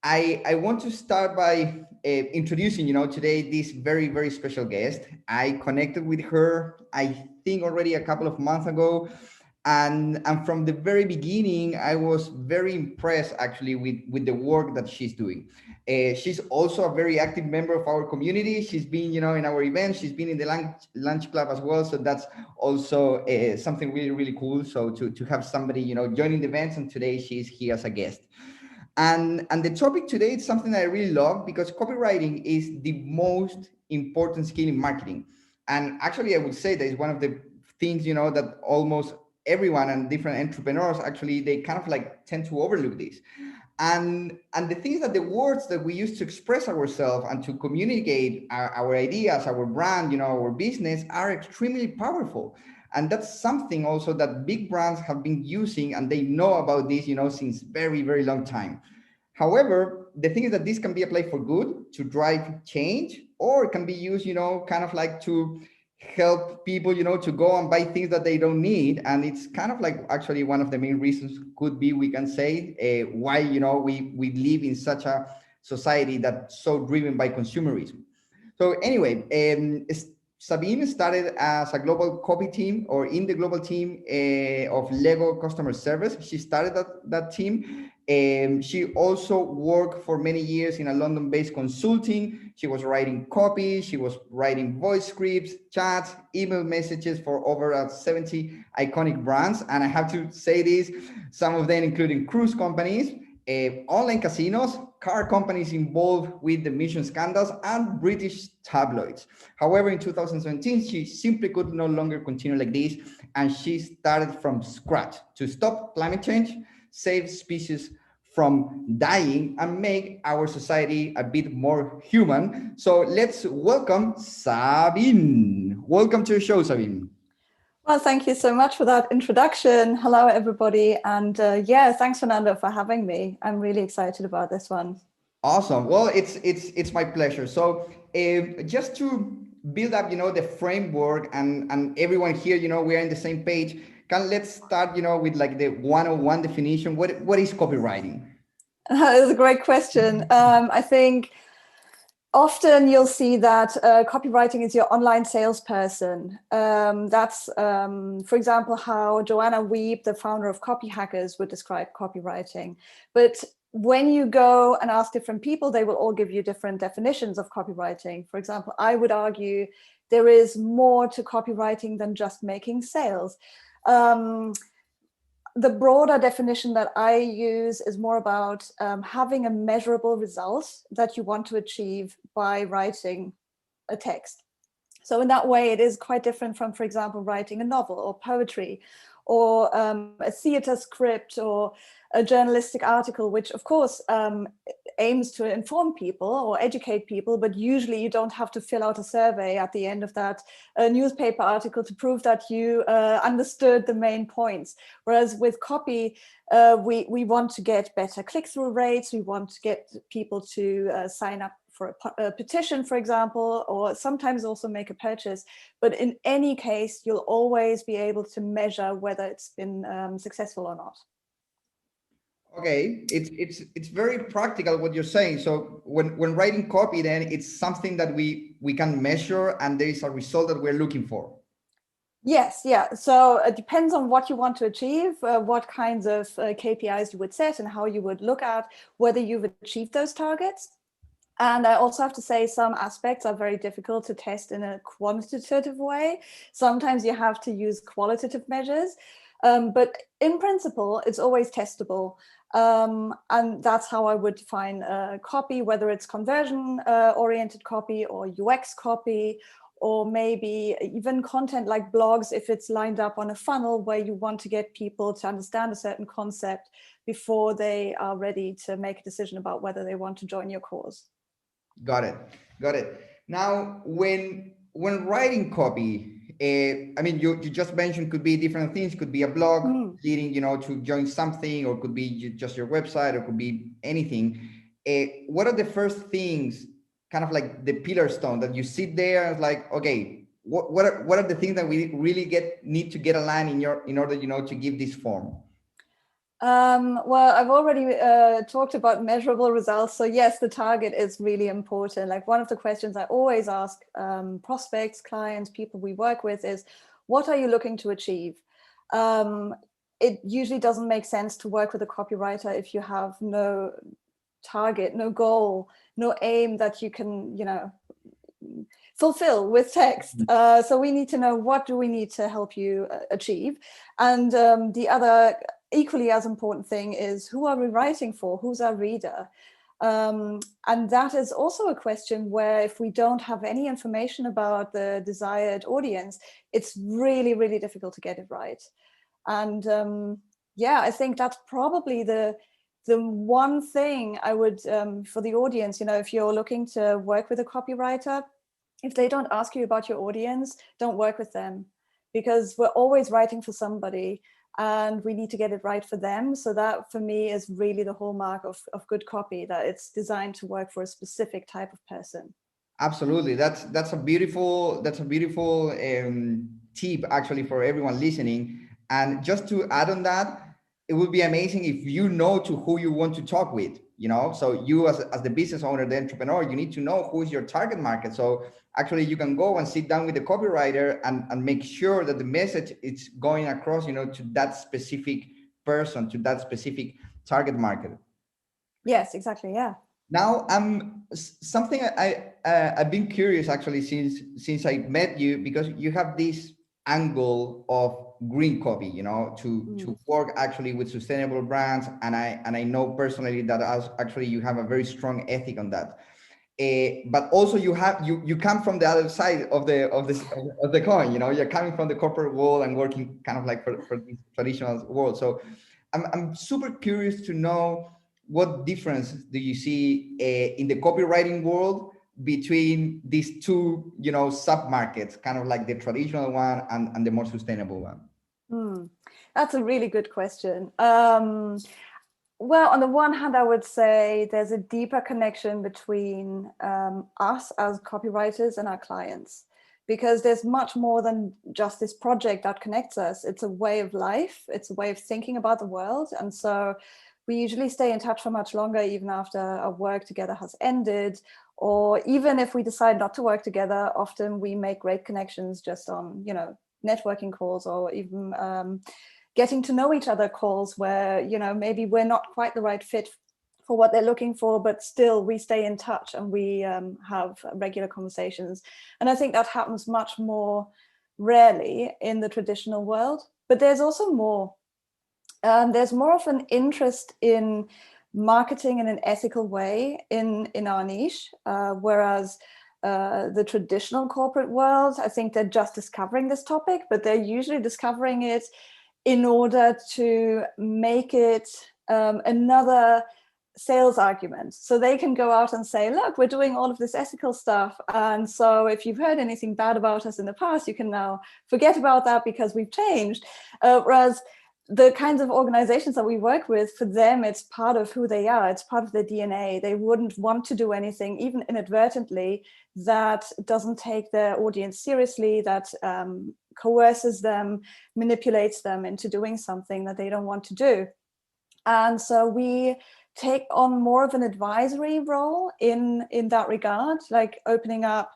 I want to start by introducing, today this very, very special guest. I connected with her, I think already a couple of months ago. And from the very beginning, I was very impressed actually with the work that she's doing. She's also a very active member of our community. She's been, in our events. She's been in the lunch club as well. So that's also something really, really cool. So to have somebody, joining the events, and today she's here as a guest. And the topic today is something that I really love because copywriting is the most important skill in marketing. And actually, I would say that it's one of the things, that almost everyone and different entrepreneurs actually they kind of like tend to overlook this. And the things that the words that we use to express ourselves and to communicate our ideas, our brand, our business are extremely powerful. And that's something also that big brands have been using, and they know about this, since very, very long time. However, the thing is that this can be applied for good to drive change, or it can be used, kind of like to help people, to go and buy things that they don't need. And it's kind of like actually one of the main reasons could be, we can say, why, we live in such a society that's so driven by consumerism. So anyway, Sabine started as a global copy team, or in the global team of Lego customer service. She started that team. She also worked for many years in a London-based consulting. She was writing copy. She was writing voice scripts, chats, email messages for over 70 iconic brands. And I have to say this, some of them including cruise companies, online casinos, car companies involved with the emission scandals, and British tabloids. However, in 2017, she simply could no longer continue like this, and she started from scratch to stop climate change, save species from dying, and make our society a bit more human. So let's welcome Sabine. Welcome to the show, Sabine. Well, thank you so much for that introduction. Hello, everybody. And yeah, thanks, Fernando, for having me. I'm really excited about this one. Awesome. Well, it's my pleasure. So just to build up, the framework, and everyone here, we're on the same page. Let's start, with like the 101 definition. What is copywriting? That's a great question. I think often you'll see that copywriting is your online salesperson. That's, for example, how Joanna Wiebe, the founder of Copy Hackers, would describe copywriting. But when you go and ask different people, they will all give you different definitions of copywriting. For example, I would argue there is more to copywriting than just making sales. The broader definition that I use is more about having a measurable result that you want to achieve by writing a text. So in that way, it is quite different from, for example, writing a novel or poetry, or a theater script, or a journalistic article, which of course aims to inform people or educate people, but usually you don't have to fill out a survey at the end of that newspaper article to prove that you understood the main points. Whereas with copy, we want to get better click-through rates, we want to get people to sign up for a petition, for example, or sometimes also make a purchase. But in any case, you'll always be able to measure whether it's been successful or not. Okay, it's very practical what you're saying. So when writing copy, then it's something that we can measure, and there is a result that we're looking for. Yes, yeah. So it depends on what you want to achieve, what kinds of KPIs you would set, and how you would look at whether you've achieved those targets. And I also have to say some aspects are very difficult to test in a quantitative way. Sometimes you have to use qualitative measures, but in principle, it's always testable. And that's how I would define copy, whether it's conversion-oriented copy or UX copy, or maybe even content like blogs, if it's lined up on a funnel where you want to get people to understand a certain concept before they are ready to make a decision about whether they want to join your cause. Got it. Now, when writing copy, I mean, you just mentioned could be different things. Could be a blog leading, to join something, or could be just your website, or could be anything. What are the first things, kind of like the pillar stone that you sit there and like, okay, what are the things that we really need to get aligned in order, to give this form? Well, I've already talked about measurable results. So yes, the target is really important. Like one of the questions I always ask prospects, clients, people we work with is, what are you looking to achieve? It usually doesn't make sense to work with a copywriter if you have no target, no goal, no aim that you can, fulfill with text. So we need to know, what do we need to help you achieve? And the other equally as important thing is, who are we writing for? Who's our reader? And that is also a question where if we don't have any information about the desired audience, it's really, really difficult to get it right. And yeah, I think that's probably the one thing I would, for the audience, if you're looking to work with a copywriter, if they don't ask you about your audience, don't work with them, because we're always writing for somebody and we need to get it right for them. So that for me is really the hallmark of good copy, that it's designed to work for a specific type of person. Absolutely. That's a beautiful tip actually for everyone listening. And just to add on that, it would be amazing if you know to who you want to talk with, so you as the business owner, the entrepreneur, you need to know who is your target market. So actually you can go and sit down with the copywriter and make sure that the message is going across, to that specific person, to that specific target market. Yes, exactly. Yeah. Now, something I've been curious actually since I met you, because you have this angle of green copy, to work actually with sustainable brands, and I know personally that actually you have a very strong ethic on that. But also you come from the other side of the coin, you're coming from the corporate world and working kind of like for the traditional world. So I'm super curious to know, what difference do you see in the copywriting world between these two, sub markets, kind of like the traditional one and the more sustainable one? That's a really good question. Well, on the one hand, I would say there's a deeper connection between us as copywriters and our clients, because there's much more than just this project that connects us. It's a way of life. It's a way of thinking about the world. And so we usually stay in touch for much longer, even after our work together has ended, or even if we decide not to work together. Often we make great connections just on, networking calls, or even getting to know each other calls, where, maybe we're not quite the right fit for what they're looking for, but still we stay in touch and we have regular conversations. And I think that happens much more rarely in the traditional world. But there's also more. There's more of an interest in marketing in an ethical way in our niche, whereas the traditional corporate world, I think they're just discovering this topic, but they're usually discovering it in order to make it another sales argument. So they can go out and say, look, we're doing all of this ethical stuff. And so if you've heard anything bad about us in the past, you can now forget about that because we've changed. Whereas the kinds of organizations that we work with, for them, it's part of who they are. It's part of their DNA. They wouldn't want to do anything, even inadvertently, that doesn't take their audience seriously, that coerces them, manipulates them into doing something that they don't want to do. And so we take on more of an advisory role in that regard, like opening up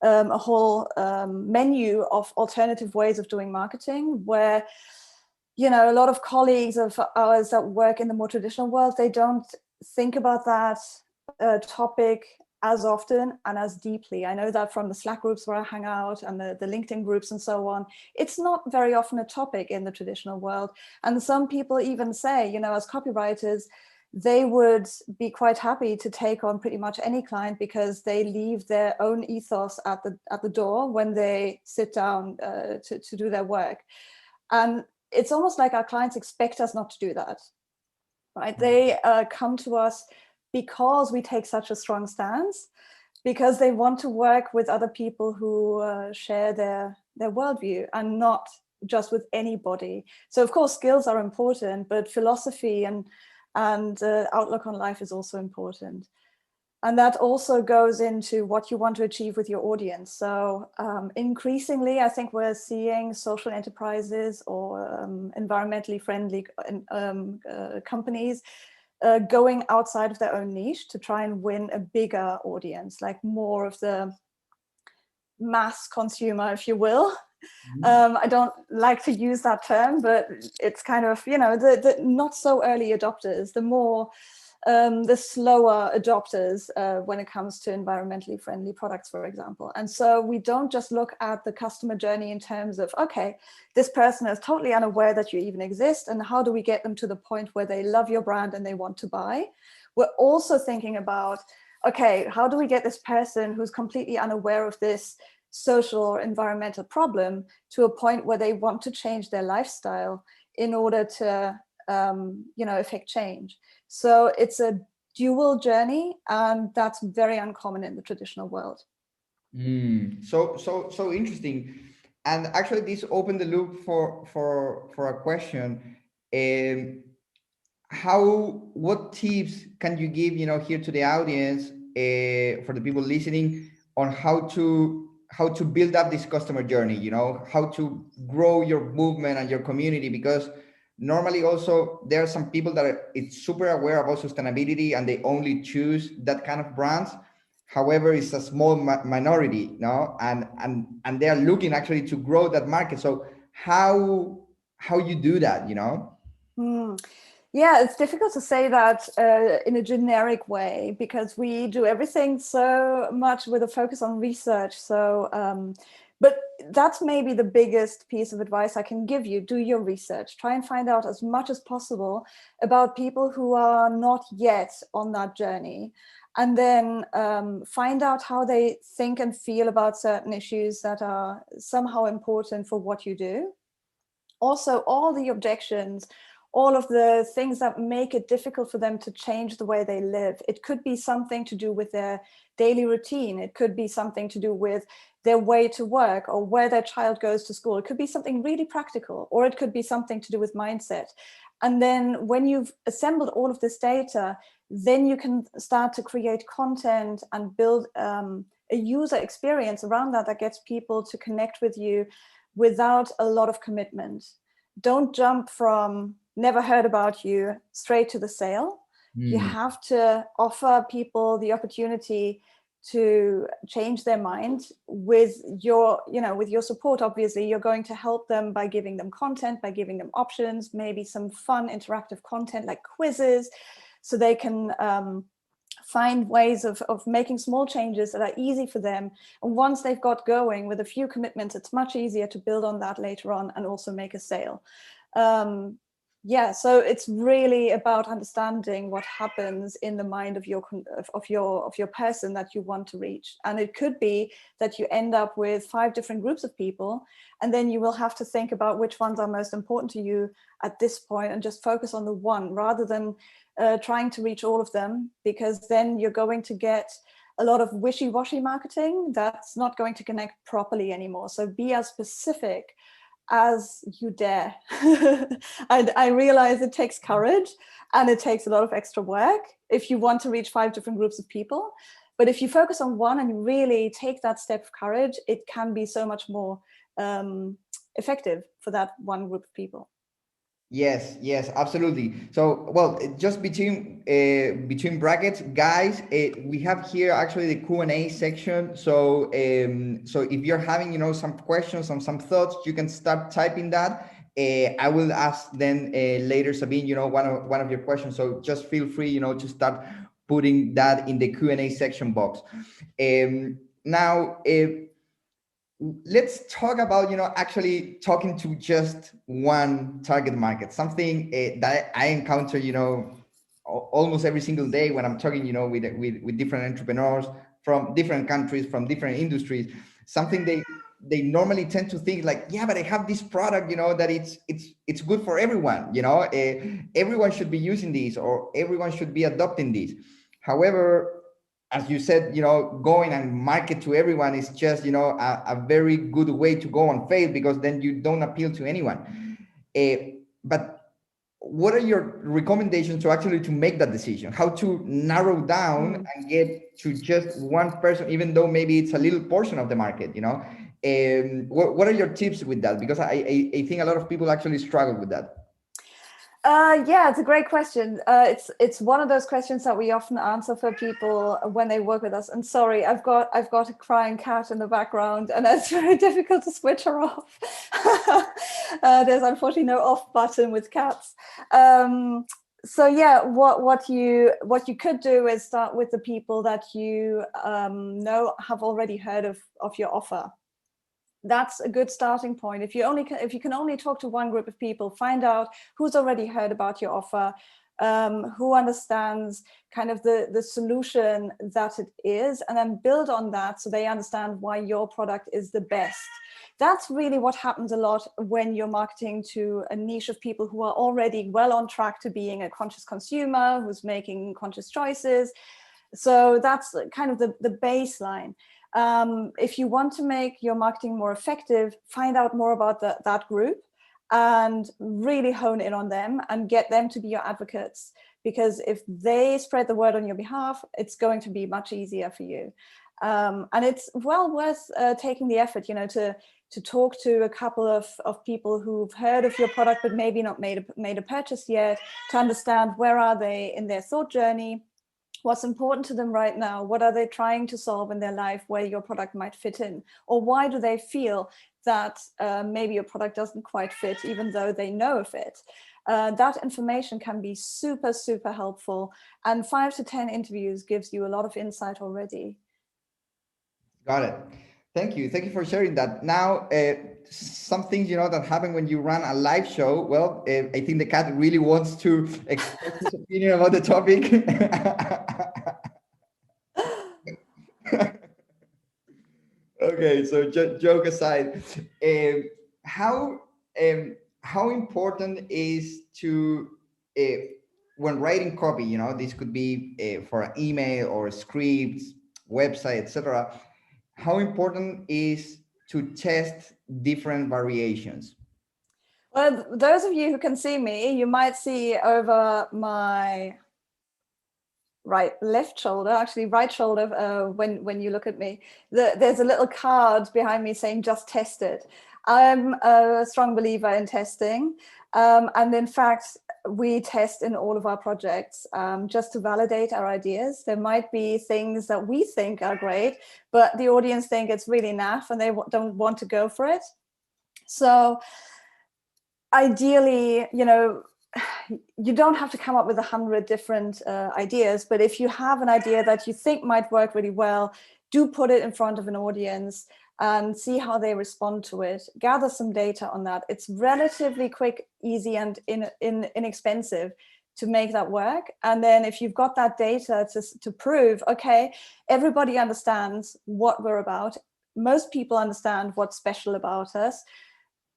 a whole menu of alternative ways of doing marketing, where a lot of colleagues of ours that work in the more traditional world, they don't think about that topic as often and as deeply. I know that from the Slack groups where I hang out and the LinkedIn groups and so on, it's not very often a topic in the traditional world. And some people even say, as copywriters, they would be quite happy to take on pretty much any client, because they leave their own ethos at the door when they sit down to do their work. And it's almost like our clients expect us not to do that, right? They come to us because we take such a strong stance, because they want to work with other people who share their worldview, and not just with anybody. So of course skills are important, but philosophy and outlook on life is also important. And that also goes into what you want to achieve with your audience. So increasingly, I think we're seeing social enterprises or environmentally friendly companies going outside of their own niche to try and win a bigger audience, like more of the mass consumer, if you will. I don't like to use that term, but it's kind of, the not so early adopters, the slower adopters when it comes to environmentally friendly products, for example. And so we don't just look at the customer journey in terms of, okay, this person is totally unaware that you even exist, and how do we get them to the point where they love your brand and they want to buy? We're also thinking about, okay, how do we get this person who's completely unaware of this social or environmental problem to a point where they want to change their lifestyle in order to affect change. So it's a dual journey, and that's very uncommon in the traditional world. So interesting. And actually this opened the loop for a question. What tips can you give, here to the audience, for the people listening, on how to build up this customer journey, how to grow your movement and your community? Because normally also there are some people that it's super aware about sustainability and they only choose that kind of brands. However, it's a small minority, and they are looking actually to grow that market. So how you do that, Yeah, it's difficult to say that in a generic way, because we do everything so much with a focus on research. So, but that's maybe the biggest piece of advice I can give you. Do your research. Try and find out as much as possible about people who are not yet on that journey. And then find out how they think and feel about certain issues that are somehow important for what you do. Also, all the objections, all of the things that make it difficult for them to change the way they live. It could be something to do with their daily routine. It could be something to do with their way to work or where their child goes to school. It could be something really practical, or it could be something to do with mindset. And then when you've assembled all of this data, then you can start to create content and build a user experience around that gets people to connect with you without a lot of commitment. Don't jump from never heard about you straight to the sale. You have to offer people the opportunity to change their mind with your support. Obviously, you're going to help them by giving them content, by giving them options, maybe some fun interactive content like quizzes, so they can find ways of making small changes that are easy for them. And once they've got going with a few commitments, it's much easier to build on that later on and also make a sale. So it's really about understanding what happens in the mind of your person that you want to reach. And it could be that you end up with 5 different groups of people, and then you will have to think about which ones are most important to you at this point and just focus on the one rather than trying to reach all of them, because then you're going to get a lot of wishy-washy marketing that's not going to connect properly anymore. So be as specific as you dare. I realize it takes courage and it takes a lot of extra work if you want to reach 5 different groups of people. But if you focus on one and really take that step of courage, it can be so much more effective for that one group of people. Yes, absolutely. So, well, just between brackets, guys, we have here actually the Q&A section. So, so if you're having, some questions and some thoughts, you can start typing that. I will ask then later, Sabine, one of your questions. So just feel free, to start putting that in the Q&A section box. Now, let's talk about, actually talking to just one target market, something that I encounter, almost every single day when I'm talking, with different entrepreneurs from different countries, from different industries. Something they normally tend to think like, yeah, but I have this product, that it's good for everyone, everyone should be using these, or everyone should be adopting these. However, as you said, going and market to everyone is just, a very good way to go and fail, because then you don't appeal to anyone. But what are your recommendations to actually to make that decision? How to narrow down and get to just one person, even though maybe it's a little portion of the market, you know? What are your tips with that? Because I think a lot of people actually struggle with that. Yeah, it's a great question. It's one of those questions that we often answer for people when they work with us. And sorry, I've got a crying cat in the background, and it's very difficult to switch her off. There's unfortunately no off button with cats. So yeah, what you could do is start with the people that you know have already heard of your offer. That's a good starting point. If you can only talk to one group of people, find out who's already heard about your offer, who understands kind of the solution that it is, and then build on that so they understand why your product is the best. That's really what happens a lot when you're marketing to a niche of people who are already well on track to being a conscious consumer, who's making conscious choices. So that's kind of the baseline. If you want to make your marketing more effective, find out more about that group and really hone in on them and get them to be your advocates. Because if they spread the word on your behalf, it's going to be much easier for you. And it's well worth taking the effort, you know, to talk to a couple of people who've heard of your product but maybe not made a purchase yet, to understand where are they in their thought journey. What's important to them right now? What are they trying to solve in their life where your product might fit in? Or why do they feel that maybe your product doesn't quite fit, even though they know of it? That information can be super, super helpful. And 5 to 10 interviews gives you a lot of insight already. Got it. Thank you. Thank you for sharing that. Now, some things, you know, that happen when you run a live show. Well, I think the cat really wants to express his opinion about the topic. Okay, so joke aside, how important is to when writing copy? You know, this could be for an email or scripts, website, etc. How important is to test different variations? Well, those of you who can see me, you might see over my left shoulder, actually right shoulder, when you look at me, there's a little card behind me saying just test it. I'm a strong believer in testing, and in fact we test in all of our projects just to validate our ideas. There might be things that we think are great, but the audience think it's really naff and they don't want to go for it. So ideally, you know, you don't have to come up with 100 different ideas, but if you have an idea that you think might work really well, do put it in front of an audience and see how they respond to it. Gather some data on that. It's relatively quick, easy, and inexpensive to make that work. And then if you've got that data to prove, okay, everybody understands what we're about. Most people understand what's special about us.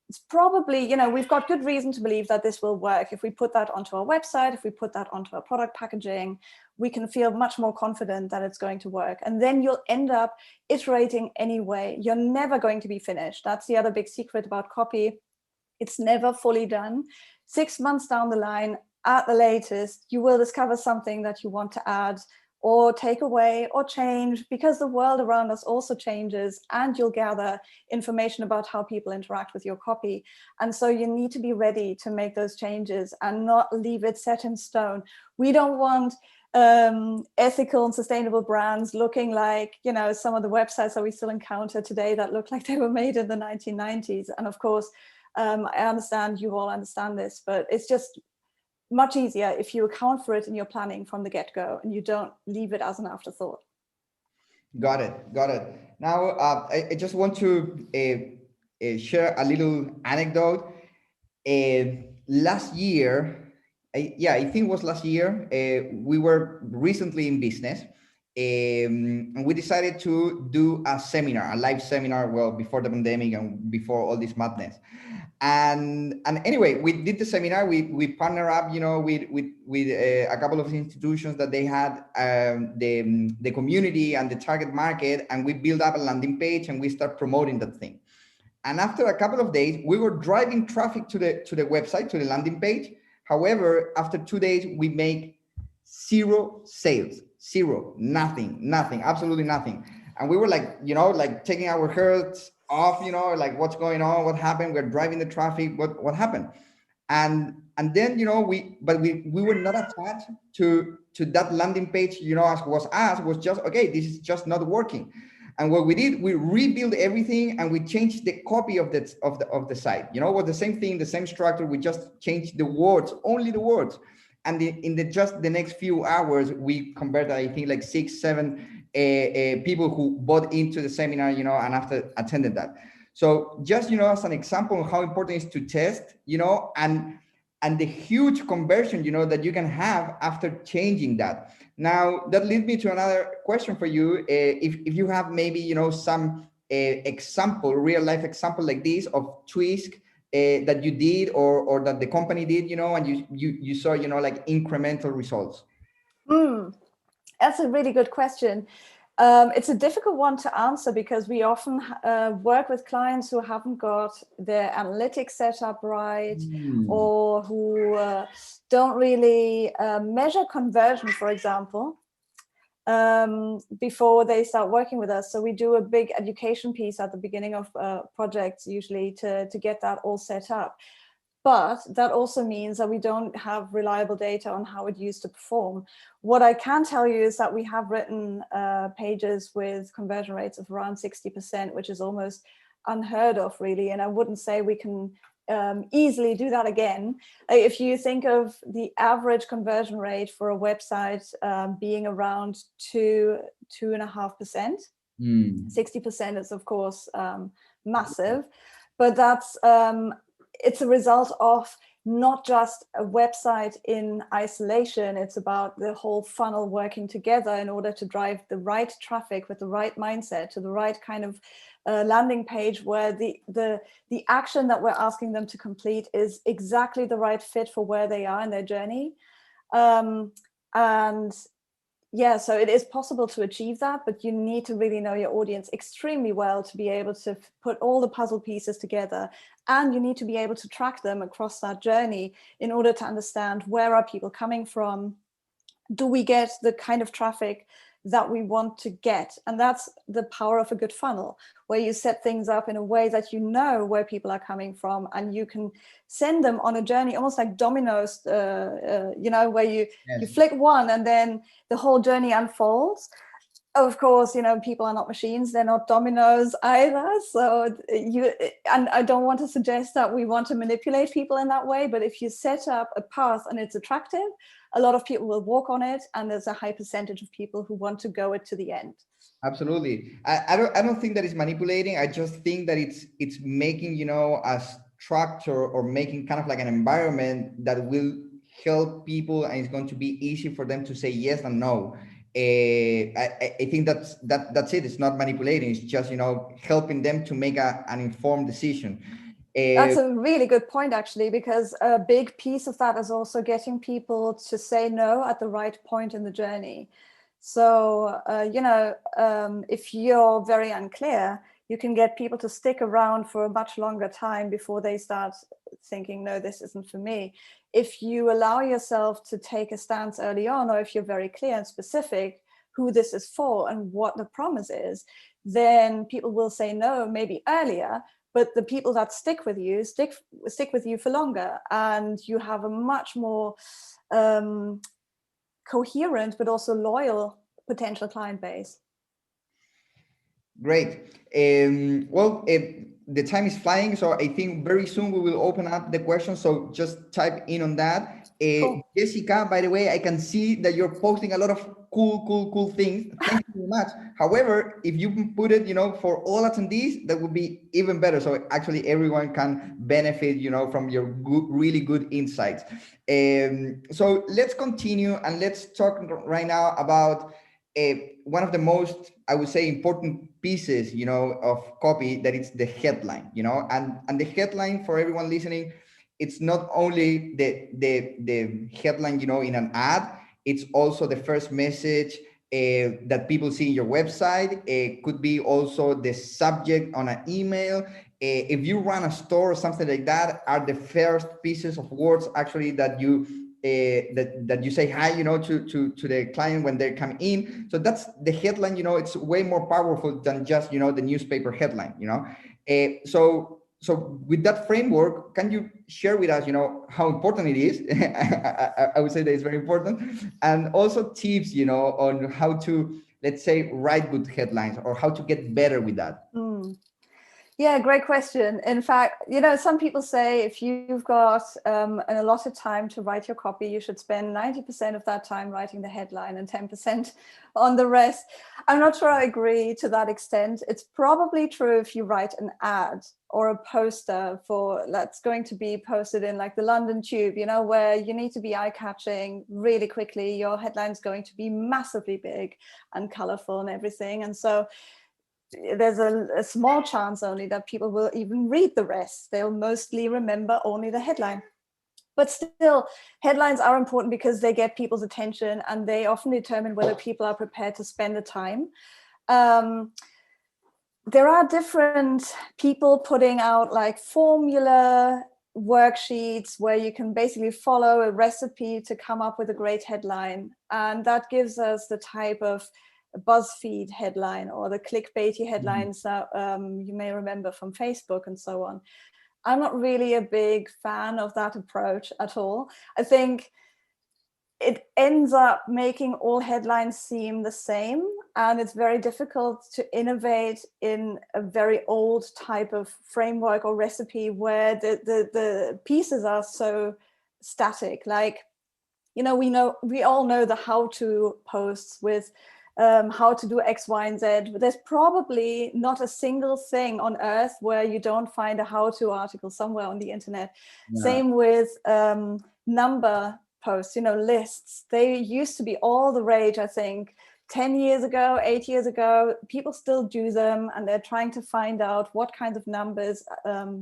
It's probably, you know, we've got good reason to believe that this will work. If we put that onto our website, if we put that onto our product packaging, we can feel much more confident that it's going to work. And then you'll end up iterating anyway. You're never going to be finished. That's the other big secret about copy. It's never fully done. 6 months down the line, at the latest, you will discover something that you want to add or take away or change, because the world around us also changes, and you'll gather information about how people interact with your copy. And so you need to be ready to make those changes and not leave it set in stone. We don't want ethical and sustainable brands looking like, you know, some of the websites that we still encounter today that look like they were made in the 1990s. And of course, I understand you all understand this, but it's just much easier if you account for it in your planning from the get-go and you don't leave it as an afterthought. Got it. Now, I just want to share a little anecdote. Last year, I think it was last year, we were recently in business, and we decided to do a live seminar, well, before the pandemic and before all this madness. And anyway, we did the seminar. We partner up, you know, with a couple of institutions that they had the community and the target market, and we build up a landing page and we start promoting that thing. And after a couple of days, we were driving traffic to the website, to the landing page, However, after 2 days, we make 0 sales, 0, nothing, absolutely nothing. And we were like, like taking our hurts off, like what's going on, what happened? We're driving the traffic, what happened? And then, we were not attached to that landing page, as was asked, was just, okay, this is just not working. And what we did, we rebuilt everything and we changed the copy of the site. Was the same thing, the same structure. We just changed the words, only the words. And just the next few hours, we converted, I think, like 6, 7 people who bought into the seminar, and after attended that. So just, as an example of how important it is to test, and the huge conversion, that you can have after changing that. Now, that leads me to another question for you. If you have maybe, some example, real life example like this of twist that you did or that the company did, and you saw, like incremental results. That's a really good question. It's a difficult one to answer because we often work with clients who haven't got their analytics set up right, or who don't really measure conversion, for example, before they start working with us. So we do a big education piece at the beginning of projects, usually to get that all set up. But that also means that we don't have reliable data on how it used to perform. What I can tell you is that we have written pages with conversion rates of around 60%, which is almost unheard of, really. And I wouldn't say we can easily do that again. If you think of the average conversion rate for a website being around 2.5%, 60% is, of course, massive. But that's it's a result of not just a website in isolation. It's about the whole funnel working together in order to drive the right traffic with the right mindset to the right kind of landing page, where the action that we're asking them to complete is exactly the right fit for where they are in their journey. And yeah, so it is possible to achieve that, but you need to really know your audience extremely well to be able to put all the puzzle pieces together. And you need to be able to track them across that journey in order to understand, where are people coming from? Do we get the kind of traffic that we want to get? And that's the power of a good funnel, where you set things up in a way that you know where people are coming from, and you can send them on a journey, almost like dominoes, where you flick one and then the whole journey unfolds. Of course, people are not machines, they're not dominoes either. So and I don't want to suggest that we want to manipulate people in that way, but if you set up a path and it's attractive, a lot of people will walk on it, and there's a high percentage of people who want to go it to the end. Absolutely. I don't think that it's manipulating. I just think that it's making, a structure, or making kind of like an environment that will help people, and it's going to be easy for them to say yes and no. I think that's it. It's not manipulating. It's just, helping them to make an informed decision. That's a really good point, actually, because a big piece of that is also getting people to say no at the right point in the journey. So, if you're very unclear, you can get people to stick around for a much longer time before they start thinking, no, this isn't for me. If you allow yourself to take a stance early on, or if you're very clear and specific who this is for and what the promise is, then people will say no maybe earlier. But the people that stick with you with you for longer, and you have a much more coherent but also loyal potential client base. Great. The time is flying, so I think very soon we will open up the questions. So just type in on that. Cool. Jessica, by the way, I can see that you're posting a lot of cool things. Thank you very much. However, if you can put it, for all attendees, that would be even better. So actually everyone can benefit, from your really good insights. So let's continue, and let's talk right now about one of the most, I would say, important pieces, of copy, that it's the headline, and the headline, for everyone listening, it's not only the headline, in an ad, it's also the first message that people see in your website. It could be also the subject on an email. if you run a store or something like that, are the first pieces of words actually that you that you say hi, to the client when they come in. So that's the headline. It's way more powerful than just the newspaper headline. So with that framework, can you share with us, how important it is? I would say that it's very important, and also tips, on how to, let's say, write good headlines or how to get better with that. Yeah, great question. In fact, some people say if you've got a lot of time to write your copy, you should spend 90% of that time writing the headline and 10% on the rest. I'm not sure I agree to that extent. It's probably true if you write an ad or a poster that's going to be posted in like the London Tube, where you need to be eye-catching really quickly. Your headline's going to be massively big and colorful and everything. And so there's a small chance only that people will even read the rest. They'll mostly remember only the headline. But still, headlines are important because they get people's attention and they often determine whether people are prepared to spend the time. There are different people putting out like formula worksheets where you can basically follow a recipe to come up with a great headline. And that gives us the type of BuzzFeed headline or the clickbaity headlines that you may remember from Facebook and so on. I'm not really a big fan of that approach at all. I think it ends up making all headlines seem the same, and it's very difficult to innovate in a very old type of framework or recipe where the pieces are so static. Like, we all know the how-to posts with how to do X, Y, and Z. But there's probably not a single thing on earth where you don't find a how-to article somewhere on the internet. Yeah. Same with number posts, lists. They used to be all the rage, I think, 10 years ago, 8 years ago. People still do them, and they're trying to find out what kinds of numbers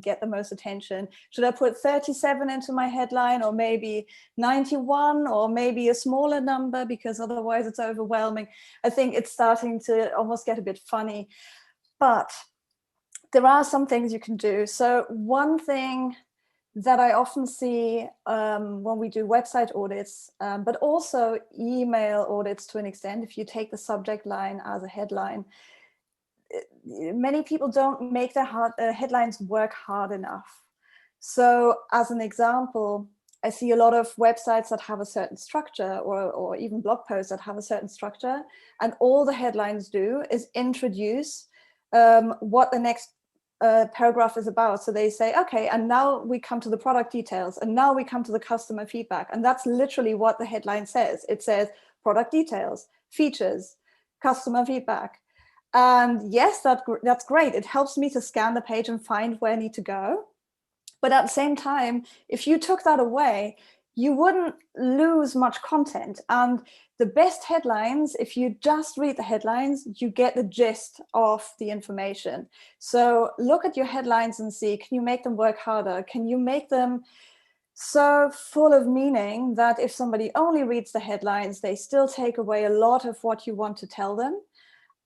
get the most attention. Should I put 37 into my headline, or maybe 91, or maybe a smaller number, because otherwise it's overwhelming? I think it's starting to almost get a bit funny. But there are some things you can do. So one thing that I often see when we do website audits, but also email audits to an extent, if you take the subject line as a headline, many people don't make their headlines work hard enough. So as an example, I see a lot of websites that have a certain structure, or even blog posts that have a certain structure, and all the headlines do is introduce what the next paragraph is about. So they say, okay, and now we come to the product details, and now we come to the customer feedback. And that's literally what the headline says. It says product details, features, customer feedback. And yes, that's great. It helps me to scan the page and find where I need to go. But at the same time, if you took that away, you wouldn't lose much content. And the best headlines, if you just read the headlines, you get the gist of the information. So look at your headlines and see, can you make them work harder? Can you make them so full of meaning that if somebody only reads the headlines, they still take away a lot of what you want to tell them?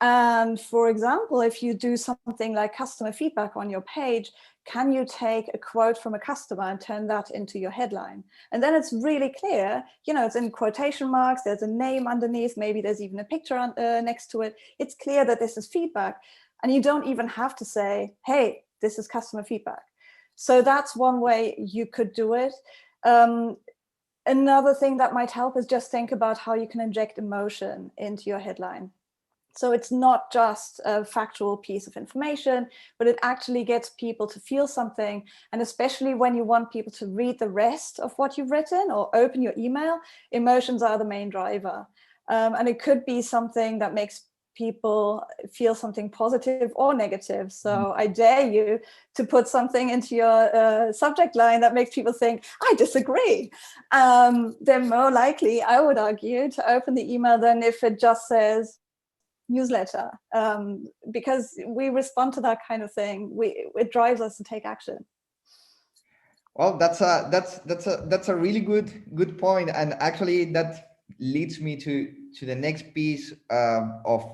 And for example, if you do something like customer feedback on your page, can you take a quote from a customer and turn that into your headline? And then it's really clear, it's in quotation marks, there's a name underneath, maybe there's even a picture next to it. It's clear that this is feedback. And you don't even have to say, hey, this is customer feedback. So that's one way you could do it. Another thing that might help is just think about how you can inject emotion into your headline. So it's not just a factual piece of information, but it actually gets people to feel something. And especially when you want people to read the rest of what you've written or open your email, emotions are the main driver. And it could be something that makes people feel something positive or negative. So I dare you to put something into your subject line that makes people think, I disagree. They're more likely, I would argue, to open the email than if it just says newsletter, because we respond to that kind of thing. It drives us to take action. Well, that's a really good point, and actually that leads me to the next piece of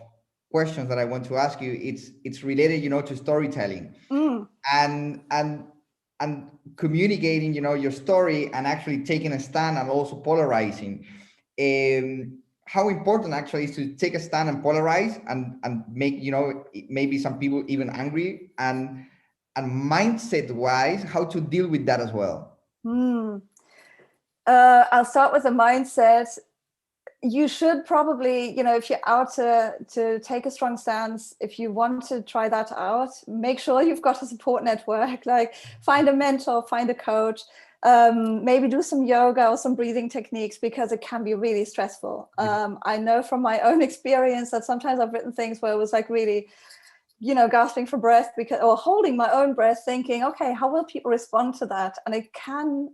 questions that I want to ask you. It's related, to storytelling. and and communicating, your story, and actually taking a stand, and also polarizing. How important actually is to take a stand and polarize, and make, maybe some people even angry, and mindset wise, how to deal with that as well. I'll start with the mindset. You should probably, if you're out to take a strong stance, if you want to try that out, make sure you've got a support network, like find a mentor, find a coach, maybe do some yoga or some breathing techniques, because it can be really stressful. I know from my own experience that sometimes I've written things where it was like really, gasping for breath, or holding my own breath, thinking, okay, how will people respond to that? And it can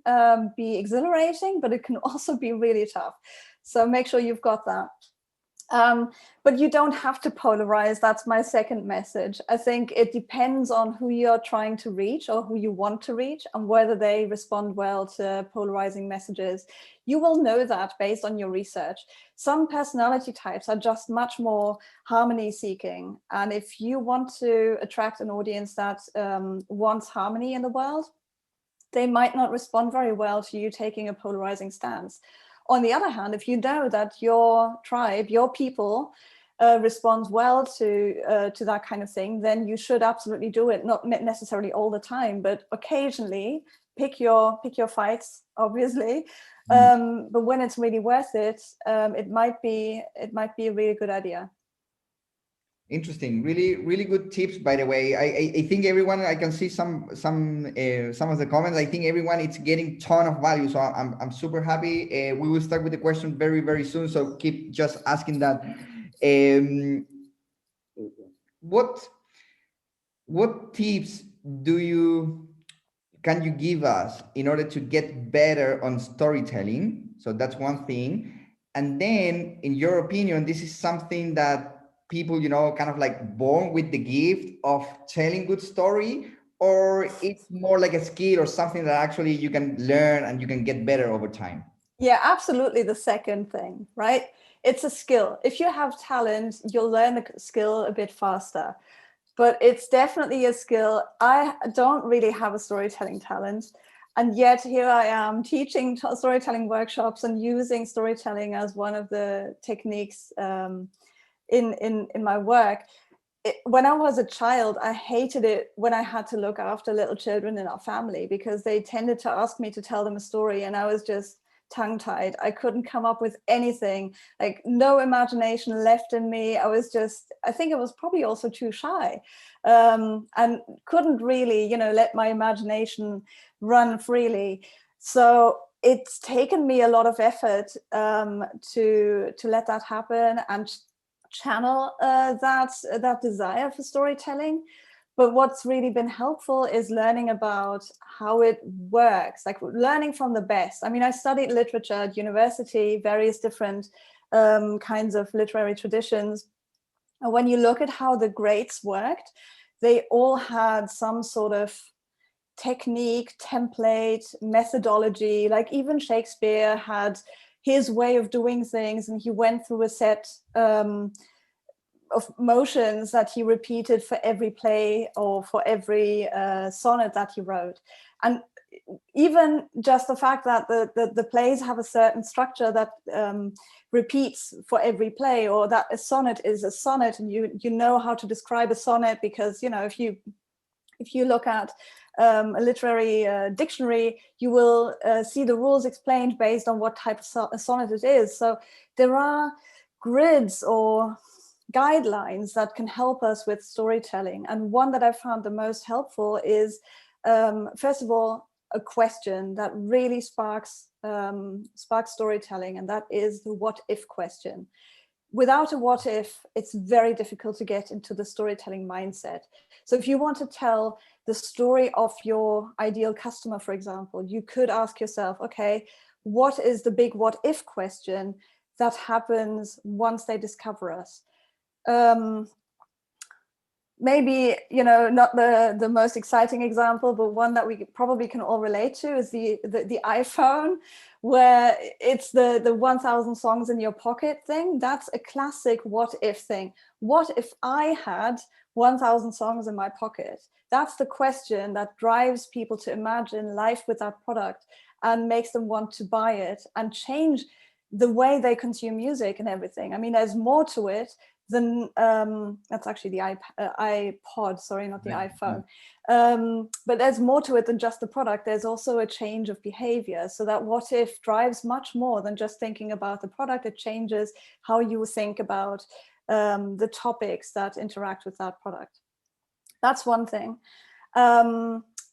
be exhilarating, but it can also be really tough. So make sure you've got that. But you don't have to polarize. That's my second message. I think it depends on who you're trying to reach, or who you want to reach, and whether they respond well to polarizing messages. You will know that based on your research. Some personality types are just much more harmony seeking. And if you want to attract an audience that wants harmony in the world, they might not respond very well to you taking a polarizing stance. On the other hand, if you know that your tribe, your people, responds well to that kind of thing, then you should absolutely do it. Not necessarily all the time, but occasionally pick your fights, obviously. But when it's really worth it, it might be a really good idea. Interesting. Really, really good tips, by the way. I think everyone, I can see some of the comments. I think everyone is getting ton of value. So I'm super happy. We will start with the question very, very soon. So keep just asking that. What tips can you give us in order to get better on storytelling? So that's one thing. And then, in your opinion, this is something that people, kind of like born with the gift of telling good story, or it's more like a skill or something that actually you can learn and you can get better over time? Yeah, absolutely. The second thing, right? It's a skill. If you have talent, you'll learn the skill a bit faster. But it's definitely a skill. I don't really have a storytelling talent. And yet here I am teaching storytelling workshops and using storytelling as one of the techniques in my work. When I was a child, I hated it when I had to look after little children in our family, because they tended to ask me to tell them a story, and I was just tongue-tied. I couldn't come up with anything, like no imagination left in me. I think I was probably also too shy, and couldn't really, let my imagination run freely. So it's taken me a lot of effort to let that happen and channel that desire for storytelling. But what's really been helpful is learning about how it works, like learning from the best. I mean, I studied literature at university, various different kinds of literary traditions. And when you look at how the greats worked, they all had some sort of technique, template, methodology. Like even Shakespeare had his way of doing things, and he went through a set of motions that he repeated for every play or for every sonnet that he wrote. And even just the fact that the plays have a certain structure that repeats for every play, or that a sonnet is a sonnet, and you know how to describe a sonnet, because if you look at a literary dictionary, you will see the rules explained based on what type of sonnet it is. So there are grids or guidelines that can help us with storytelling. And one that I found the most helpful is, first of all, a question that really sparks storytelling, and that is the what if question. Without a what if, it's very difficult to get into the storytelling mindset. So if you want to tell the story of your ideal customer, for example, you could ask yourself, okay, what is the big what if question that happens once they discover us? maybe, you know, not the most exciting example, but one that we probably can all relate to is the iPhone, where it's the 1000 songs in your pocket thing. That's a classic what if thing. What if I had 1000 songs in my pocket? That's the question that drives people to imagine life with that product and makes them want to buy it and change the way they consume music and everything. I mean, there's more to it than that's actually the iPod, sorry, not the iPhone. But there's more to it than just the product. There's also a change of behavior. So that what if drives much more than just thinking about the product. It changes how you think about the topics that interact with that product. That's one thing.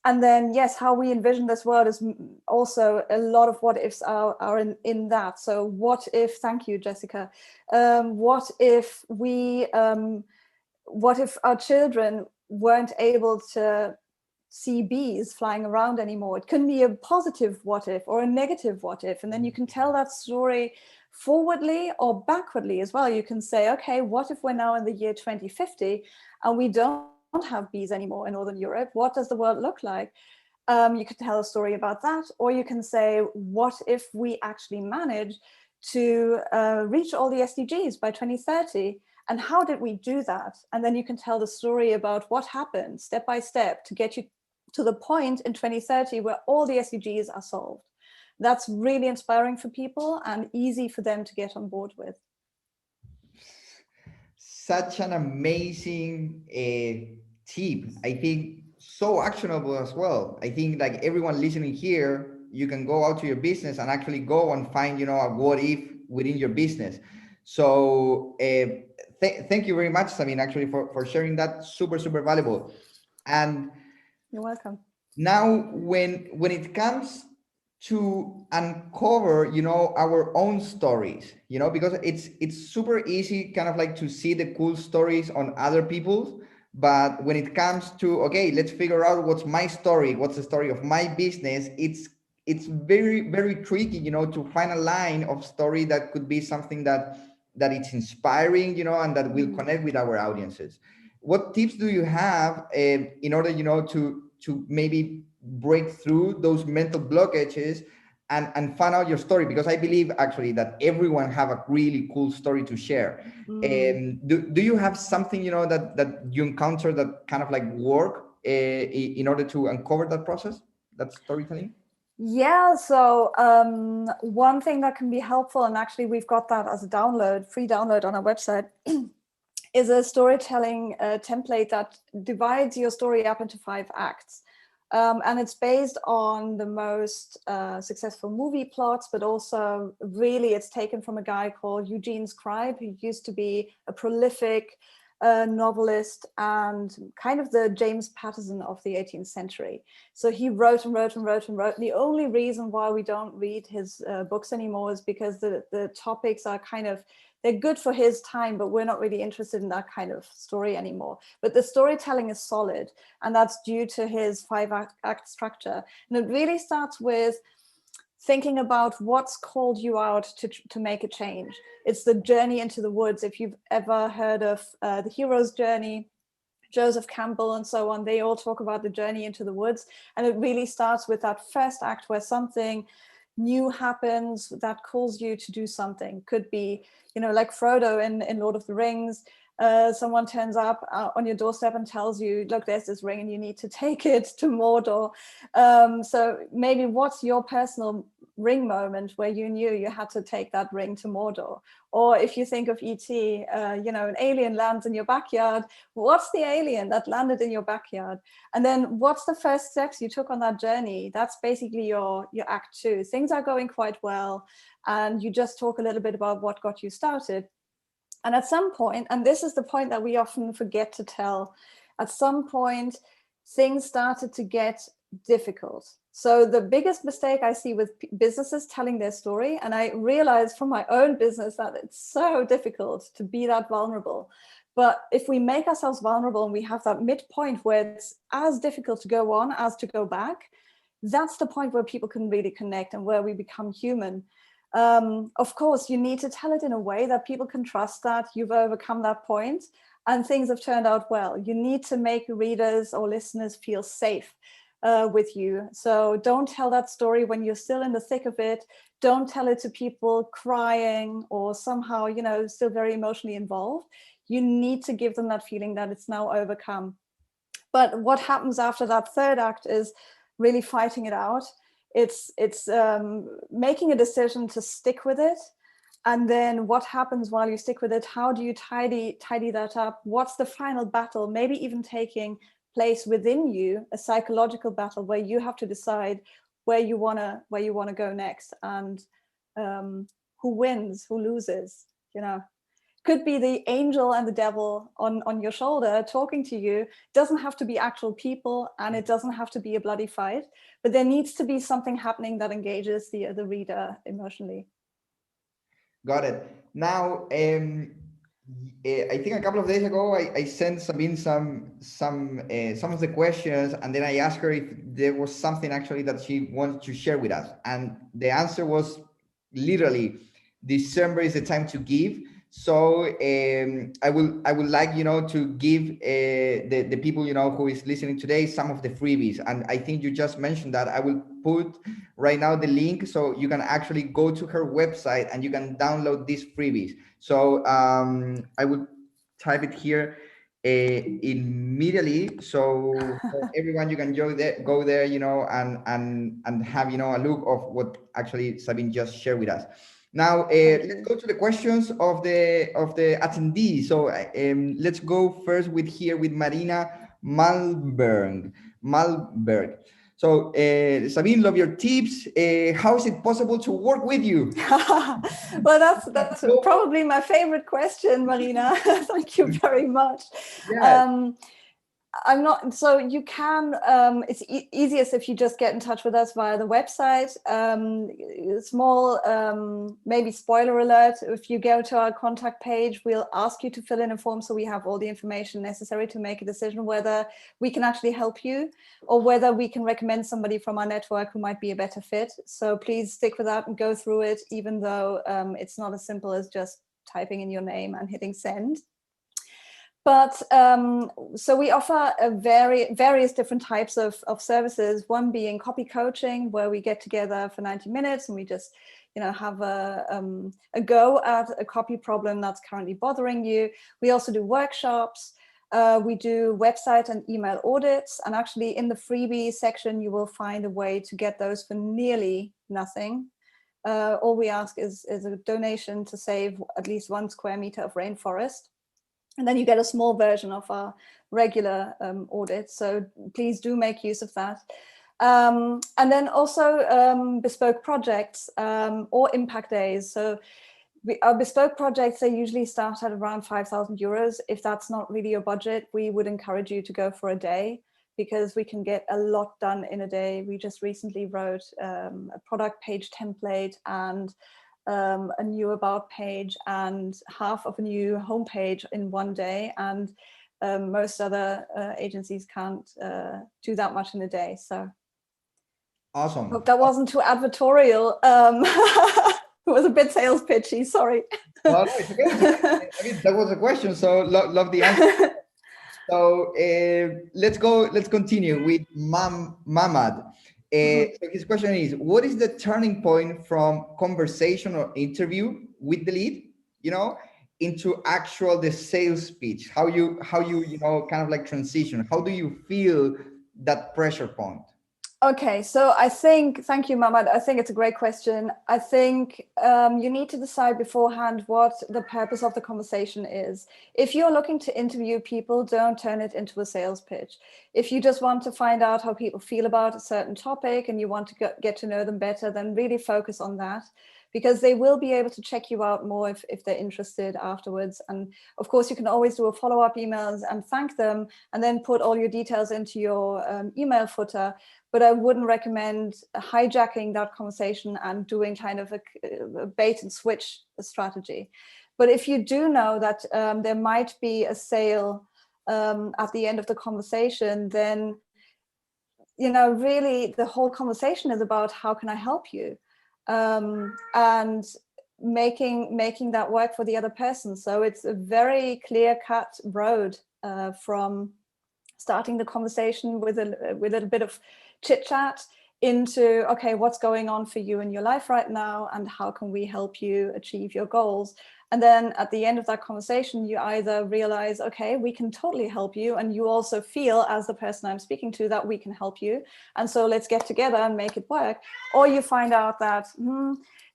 And then, yes, how we envision this world is also a lot of what ifs are in that. So what if, thank you, Jessica. What if our children weren't able to see bees flying around anymore? It can be a positive what if or a negative what if. And then you can tell that story forwardly or backwardly as well. You can say, okay, what if we're now in the year 2050 and we don't have bees anymore in Northern Europe? What does the world look like? You could tell a story about that, or you can say, what if we actually manage to reach all the SDGs by 2030? And how did we do that? And then you can tell the story about what happened step by step to get you to the point in 2030 where all the SDGs are solved. That's really inspiring for people and easy for them to get on board with. Such an amazing tip. I think so actionable as well. I think like everyone listening here, you can go out to your business and actually go and find, you know, a what if within your business. So thank you very much, Sabine, actually for sharing that. Super, super valuable. And you're welcome. Now, when it comes to uncover, you know, our own stories, you know, because it's super easy kind of like to see the cool stories on other people's, but when it comes to, okay, let's figure out what's my story, what's the story of my business, it's very, very tricky, you know, to find a line of story that could be something that it's inspiring, you know, and that will connect with our audiences. What tips do you have in order, you know, to maybe break through those mental blockages and find out your story? Because I believe actually that everyone have a really cool story to share. Do you have something, you know, that you encounter that kind of like work in order to uncover that process, that storytelling? Yeah, so one thing that can be helpful, and actually we've got that as a download, free download on our website, is a storytelling template that divides your story up into 5 acts. And it's based on the most successful movie plots, but also really it's taken from a guy called Eugene Scribe, who used to be a prolific novelist and kind of the James Patterson of the 18th century. So he wrote and wrote and wrote and wrote. The only reason why we don't read his books anymore is because the topics are kind of, they're good for his time, but we're not really interested in that kind of story anymore. But the storytelling is solid, and that's due to his 5-act structure. And it really starts with thinking about what's called you out to make a change. It's the journey into the woods. If you've ever heard of the hero's journey, Joseph Campbell and so on, they all talk about the journey into the woods. And it really starts with that first act where something new happens that calls you to do something. Could be, you know, like Frodo in Lord of the Rings. Someone turns up on your doorstep and tells you, look, there's this ring and you need to take it to Mordor. So maybe what's your personal ring moment where you knew you had to take that ring to Mordor? Or if you think of E.T., you know, an alien lands in your backyard. What's the alien that landed in your backyard? And then what's the first steps you took on that journey? That's basically your act 2. Things are going quite well, and you just talk a little bit about what got you started. And at some point, and this is the point that we often forget to tell, at some point, things started to get difficult. So the biggest mistake I see with businesses telling their story, and I realized from my own business that it's so difficult to be that vulnerable. But if we make ourselves vulnerable and we have that midpoint where it's as difficult to go on as to go back, that's the point where people can really connect and where we become human. Of course, you need to tell it in a way that people can trust that you've overcome that point and things have turned out well. You need to make readers or listeners feel safe with you. So don't tell that story when you're still in the thick of it. Don't tell it to people crying or somehow, still very emotionally involved. You need to give them that feeling that it's now overcome. But what happens after that third act is really fighting it out. It's making a decision to stick with it. And then what happens while you stick with it? How do you tidy that up? What's the final battle? Maybe even taking place within you, a psychological battle where you have to decide where you wanna go next, and who wins, who loses. Could be the angel and the devil on your shoulder talking to you. It doesn't have to be actual people, and it doesn't have to be a bloody fight, but there needs to be something happening that engages the reader emotionally. Got it. Now, I think a couple of days ago, I sent Sabine some of the questions, and then I asked her if there was something actually that she wanted to share with us, and the answer was literally, December is the time to give. So I would like to give the people who is listening today some of the freebies, and I think you just mentioned that. I will put right now the link so you can actually go to her website and you can download these freebies. So I will type it here immediately, so everyone, you can go there and have a look of what actually Sabine just shared with us. Now let's go to the questions of the attendees. So let's go first with Marina Malberg. So Sabine, love your tips. How is it possible to work with you? Well, that's probably my favorite question, Marina. Thank you very much. Yeah. I'm not, so you can, it's easiest if you just get in touch with us via the website. Small, maybe spoiler alert, if you go to our contact page, we'll ask you to fill in a form so we have all the information necessary to make a decision whether we can actually help you or whether we can recommend somebody from our network who might be a better fit. So please stick with that and go through it, even though it's not as simple as just typing in your name and hitting send. But so we offer various different types of services, one being copy coaching, where we get together for 90 minutes and we just have a go at a copy problem that's currently bothering you. We also do workshops. We do website and email audits. And actually in the freebie section, you will find a way to get those for nearly nothing. All we ask is a donation to save at least 1 square meter of rainforest. And then you get a small version of our regular audit. So please do make use of that. And then also bespoke projects or impact days. So our bespoke projects, they usually start at around 5,000 euros. If that's not really your budget, we would encourage you to go for a day, because we can get a lot done in a day. We just recently wrote a product page template and a new about page and half of a new homepage in one day, and most other agencies can't do that much in a day. So awesome. Hope that wasn't too advertorial. It was a bit sales pitchy, sorry. No, it's okay. I mean, that was a question, so love the answer. So let's continue with Mamad. So his question is, what is the turning point from conversation or interview with the lead, into actual the sales pitch? How you kind of like transition? How do you feel that pressure point? Okay, so thank you, Mamad. I think it's a great question. I think you need to decide beforehand what the purpose of the conversation is. If you're looking to interview people, don't turn it into a sales pitch. If you just want to find out how people feel about a certain topic and you want to get to know them better, then really focus on that, because they will be able to check you out more if they're interested afterwards. And of course, you can always do a follow-up emails and thank them and then put all your details into your email footer. But I wouldn't recommend hijacking that conversation and doing kind of a bait and switch strategy. But if you do know that there might be a sale at the end of the conversation, then, really the whole conversation is about how can I help you? and making that work for the other person. So it's a very clear-cut road from starting the conversation with a little bit of chit chat into, okay, what's going on for you in your life right now, and how can we help you achieve your goals? And then at the end of that conversation, you either realize, okay, we can totally help you, and you also feel as the person I'm speaking to that we can help you, and so let's get together and make it work. Or you find out that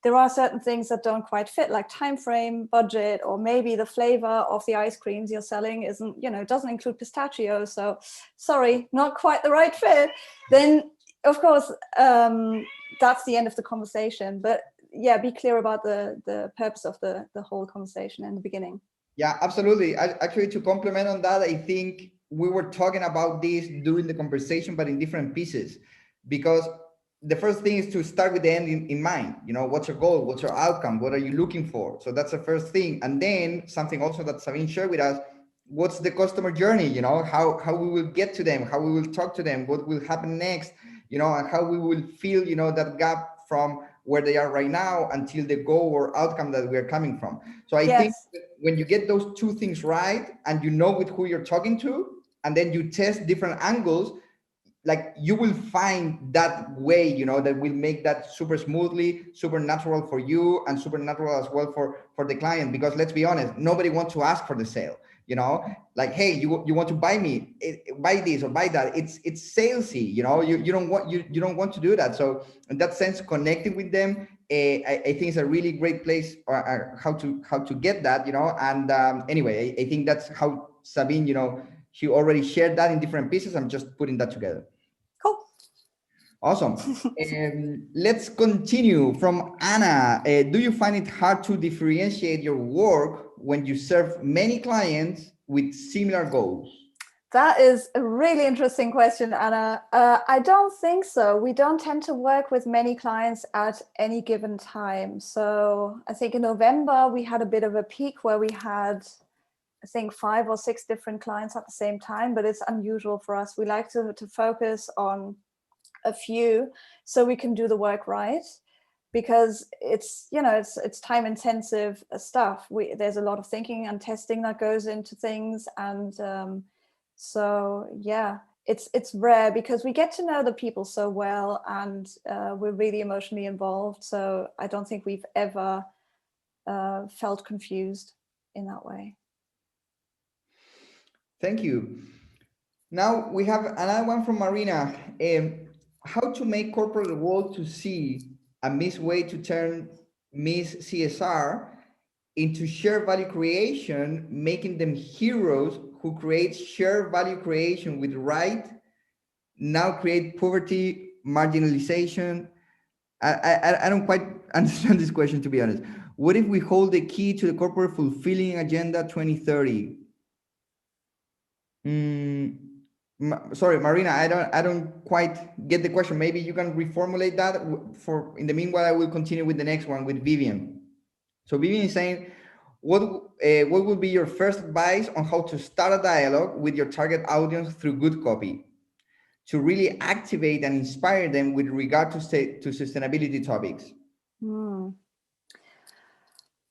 there are certain things that don't quite fit, like time frame, budget, or maybe the flavor of the ice creams you're selling isn't, doesn't include pistachio, so sorry, not quite the right fit. Then of course that's the end of the conversation. But yeah, be clear about the purpose of the whole conversation in the beginning. Yeah, absolutely. Actually, to complement on that, I think we were talking about this during the conversation, but in different pieces, because the first thing is to start with the end in mind. What's your goal? What's your outcome? What are you looking for? So that's the first thing. And then something also that Sabine shared with us, what's the customer journey? How we will get to them, how we will talk to them, what will happen next, and how we will feel, that gap from where they are right now until the goal or outcome that we are coming from. So I think when you get those two things right, and with who you're talking to, and then you test different angles, like you will find that way, that will make that super smoothly, super natural for you, and super natural as well for the client. Because let's be honest, nobody wants to ask for the sale, like, hey, you want to buy this or buy that. It's salesy, you don't want to do that. So in that sense, connecting with them, I think it's a really great place, or how to get that, and anyway, I think that's how Sabine, she already shared that in different pieces. I'm just putting that together. Cool. Awesome. Let's continue from Anna. Do you find it hard to differentiate your work when you serve many clients with similar goals? That is a really interesting question, Anna. I don't think so. We don't tend to work with many clients at any given time. So I think in November, we had a bit of a peak where we had, I think, 5 or 6 different clients at the same time, but it's unusual for us. We like to focus on a few so we can do the work right, because it's time intensive stuff. There's a lot of thinking and testing that goes into things, and so yeah, it's rare because we get to know the people so well, and we're really emotionally involved. So I don't think we've ever felt confused in that way. Thank you. Now we have another one from Marina. How to make corporate world to see a Miss way to turn Miss CSR into shared value creation, making them heroes who create shared value creation with right, now create poverty, marginalization. I don't quite understand this question, to be honest. What if we hold the key to the corporate fulfilling agenda 2030? Sorry, Marina, I don't quite get the question. Maybe you can reformulate that. In the meanwhile, I will continue with the next one with Vivian. So Vivian is saying, what would be your first advice on how to start a dialogue with your target audience through good copy to really activate and inspire them with regard to sustainability topics?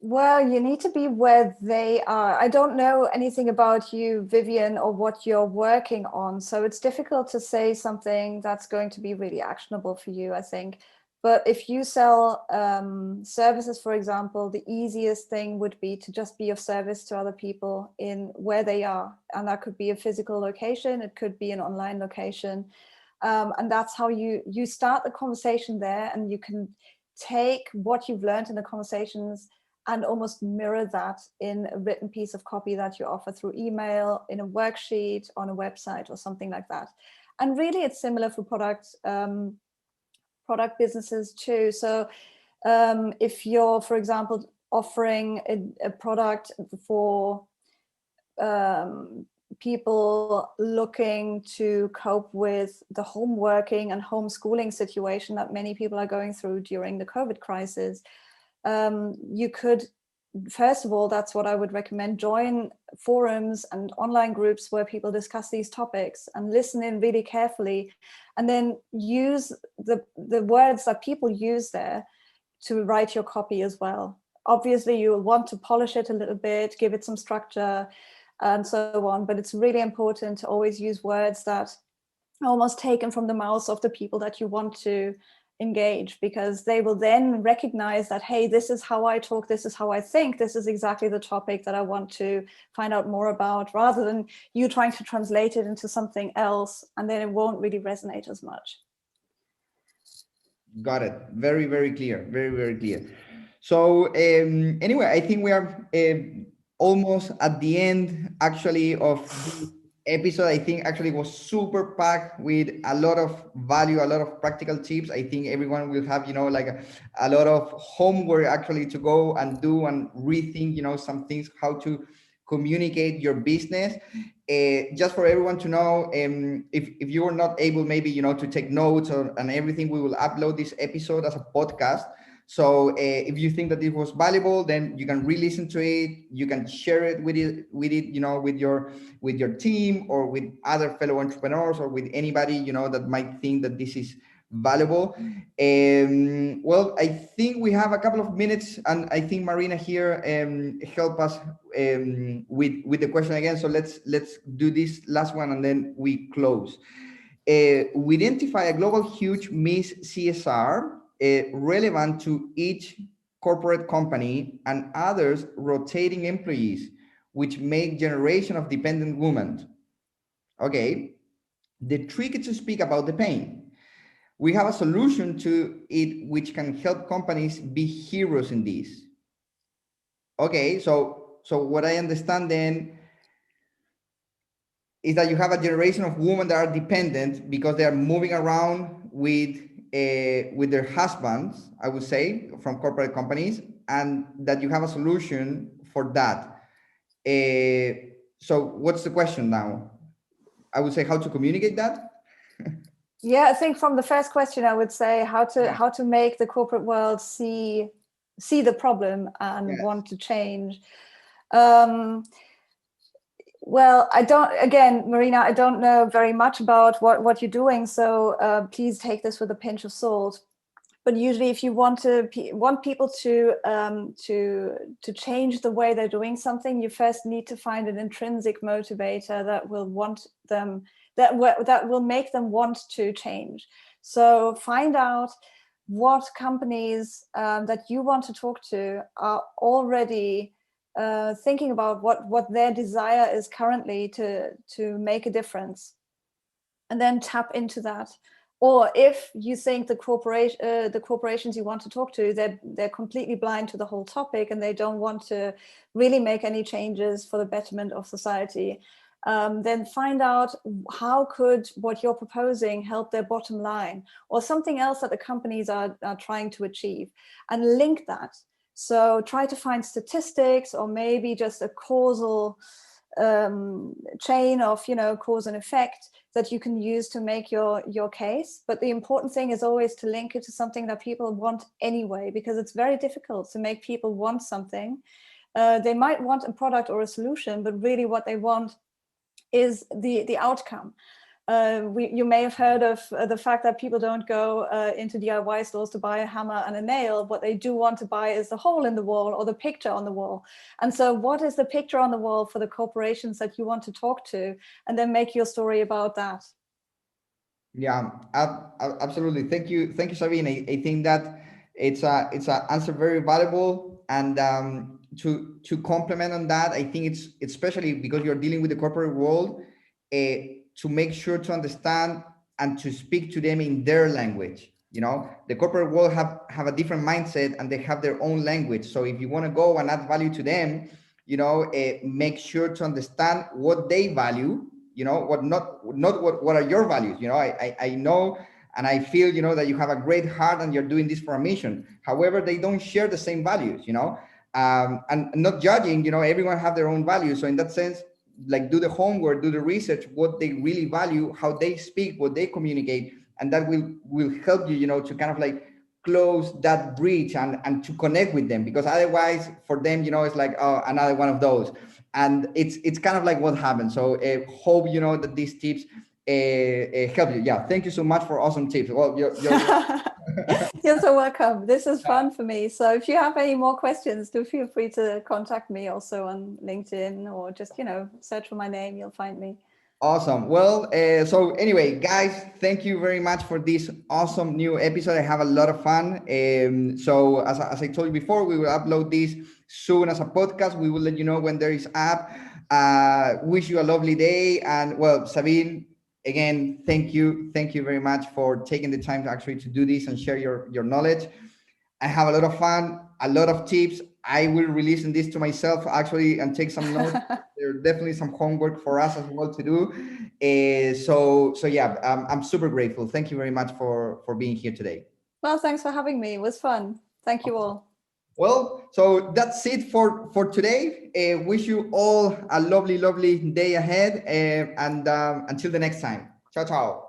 Well, you need to be where they are. I don't know anything about you, Vivian, or what you're working on. So it's difficult to say something that's going to be really actionable for you, I think. But if you sell services, for example, the easiest thing would be to just be of service to other people in where they are. And that could be a physical location. It could be an online location. And that's how you start the conversation there. And you can take what you've learned in the conversations and almost mirror that in a written piece of copy that you offer through email, in a worksheet, on a website, or something like that. And really, it's similar for product businesses too. So if you're, for example, offering a product for people looking to cope with the home working and homeschooling situation that many people are going through during the COVID crisis, you could, first of all, that's what I would recommend, join forums and online groups where people discuss these topics and listen in really carefully, and then use the words that people use there to write your copy as well. Obviously, you will want to polish it a little bit, give it some structure and so on, but it's really important to always use words that are almost taken from the mouths of the people that you want to engage, because they will then recognize that, hey, this is how I talk, this is how I think, this is exactly the topic that I want to find out more about, rather than you trying to translate it into something else, and then it won't really resonate as much. Got it. Very, very clear. Very, very clear. So anyway, I think we are almost at the end actually of this episode. I think actually it was super packed with a lot of value, a lot of practical tips. I think everyone will have, like a lot of homework actually to go and do and rethink, some things, how to communicate your business. Just for everyone to know, if you are not able maybe, to take notes and everything, we will upload this episode as a podcast. So if you think that it was valuable, then you can re-listen to it. You can share it with your team or with other fellow entrepreneurs or with anybody, that might think that this is valuable. Well, I think we have a couple of minutes, and I think Marina here help us with the question again. So let's do this last one and then we close. We identify a global huge miss CSR relevant to each corporate company and others rotating employees, which make generation of dependent women. Okay, the trick is to speak about the pain. We have a solution to it which can help companies be heroes in this. Okay, so what I understand then is that you have a generation of women that are dependent because they are moving around with their husbands, I would say, from corporate companies, and that you have a solution for that. So what's the question now? I would say how to communicate that. Yeah, I think from the first question, I would say how to make the corporate world see the problem and want to change. Well, Marina, I don't know very much about what you're doing, so please take this with a pinch of salt. But usually, if you want people to change the way they're doing something, you first need to find an intrinsic motivator that will want them, that will make them want to change. So find out what companies that you want to talk to are already thinking about what their desire is currently to make a difference, and then tap into that. Or if you think the corporations you want to talk to, they're completely blind to the whole topic and they don't want to really make any changes for the betterment of society, then find out how could what you're proposing help their bottom line or something else that the companies are trying to achieve, and link that. So try to find statistics or maybe just a causal chain of, cause and effect that you can use to make your case. But the important thing is always to link it to something that people want anyway, because it's very difficult to make people want something. They might want a product or a solution, but really what they want is the outcome. You may have heard of the fact that people don't go into DIY stores to buy a hammer and a nail. What they do want to buy is the hole in the wall or the picture on the wall. And so what is the picture on the wall for the corporations that you want to talk to? And then make your story about that. Yeah, absolutely. Thank you, Sabine. I think that it's a answer very valuable. And to complement on that, I think it's especially because you're dealing with the corporate world, to make sure to understand and to speak to them in their language. The corporate world have a different mindset and they have their own language. So if you want to go and add value to them, make sure to understand what they value, what are your values. I know and I feel, that you have a great heart and you're doing this for a mission. However, they don't share the same values, and not judging, everyone have their own values. So in that sense, like, do the homework, do the research, what they really value, how they speak, what they communicate, and that will help you, to kind of like close that bridge and to connect with them, because otherwise for them, it's like, oh, another one of those, and it's kind of like what happens. So hope that these tips help you. Yeah, thank you so much for awesome tips. Well, You're so welcome. This is fun for me. So if you have any more questions, do feel free to contact me also on LinkedIn, or just, search for my name, you'll find me. Awesome. Well, so anyway, guys, thank you very much for this awesome new episode. I have a lot of fun. So as I told you before, we will upload this soon as a podcast. We will let you know when there is up. Wish you a lovely day. And well, Sabine, again, thank you. Thank you very much for taking the time to actually to do this and share your knowledge. I have a lot of fun, a lot of tips. I will release this to myself actually and take some notes. There's definitely some homework for us as well to do. So yeah, I'm super grateful. Thank you very much for being here today. Well, thanks for having me. It was fun. Thank you all. Well, so that's it for today. Wish you all a lovely day ahead. And until the next time. Ciao, ciao.